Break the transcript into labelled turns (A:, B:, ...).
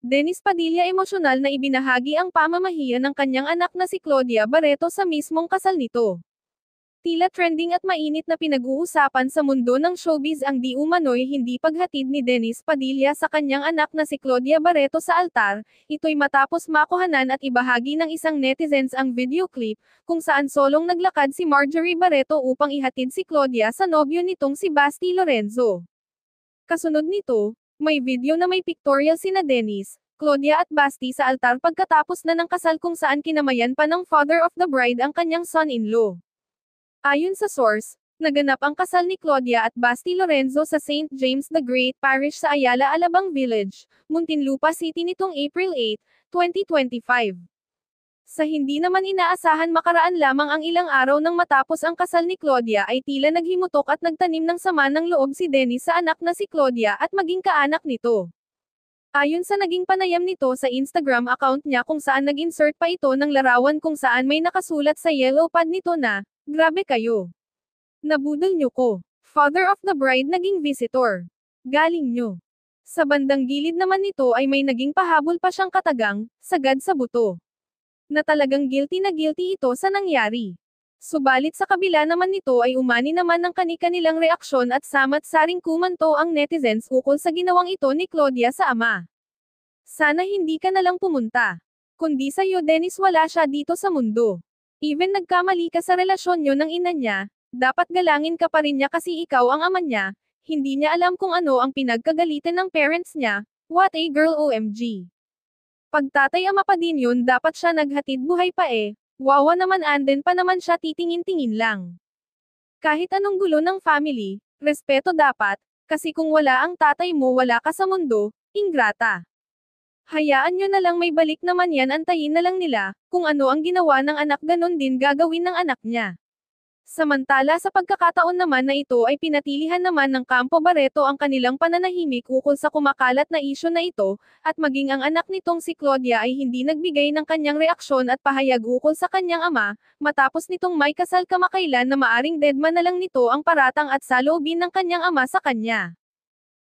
A: Dennis Padilla emosyonal na ibinahagi ang pamamahiya ng kanyang anak na si Claudia Barreto sa mismong kasal nito. Tila trending at mainit na pinag-uusapan sa mundo ng showbiz ang di umano'y hindi paghatid ni Dennis Padilla sa kanyang anak na si Claudia Barreto sa altar, ito'y matapos makuhanan at ibahagi ng isang netizens ang video clip, kung saan solong naglakad si Marjorie Barreto upang ihatid si Claudia sa nobyo nitong si Basti Lorenzo. Kasunod nito, may video na may pictorial sina Dennis, Claudia at Basti sa altar pagkatapos na ng kasal kung saan kinamayan pa ng father of the bride ang kanyang son-in-law. Ayon sa source, naganap ang kasal ni Claudia at Basti Lorenzo sa St. James the Great Parish sa Ayala Alabang Village, Muntinlupa City nitong April 8, 2025. Sa hindi naman inaasahan makaraan lamang ang ilang araw nang matapos ang kasal ni Claudia ay tila naghimutok at nagtanim ng sama ng loob si Dennis sa anak na si Claudia at maging kaanak nito. Ayon sa naging panayam nito sa Instagram account niya kung saan nag-insert pa ito ng larawan kung saan may nakasulat sa yellow pad nito na, "Grabe kayo. Nabudol nyo ko. Father of the bride naging visitor. Galing nyo." Sa bandang gilid naman nito ay may naging pahabol pa siyang katagang, "Sagad sa buto." Na talagang guilty na guilty ito sa nangyari. Subalit sa kabila naman nito ay umani naman ng kani-kanilang reaksyon at samat-saring kumanto ang netizens ukol sa ginawang ito ni Claudia sa ama. "Sana hindi ka na lang pumunta. Kundi sa'yo Dennis wala siya dito sa mundo. Even nagkamali ka sa relasyon nyo ng ina niya, dapat galangin ka pa rin niya kasi ikaw ang ama niya, hindi niya alam kung ano ang pinagkagalitan ng parents niya, what a girl OMG. Pagtatay ama pa din yun dapat siya naghatid buhay pa eh, wawa naman anden pa naman siya titingin-tingin lang. Kahit anong gulo ng family, respeto dapat, kasi kung wala ang tatay mo wala ka sa mundo, ingrata. Hayaan nyo na lang may balik naman yan antayin na lang nila, kung ano ang ginawa ng anak ganon din gagawin ng anak niya." Samantala sa pagkakataon naman na ito ay pinatilihan naman ng Campo Barreto ang kanilang pananahimik ukol sa kumakalat na isyu na ito, at maging ang anak nitong si Claudia ay hindi nagbigay ng kanyang reaksyon at pahayag ukol sa kanyang ama, matapos nitong may kasal kamakailan na maaring deadma na lang nito ang paratang at saloobin ng kanyang ama sa kanya.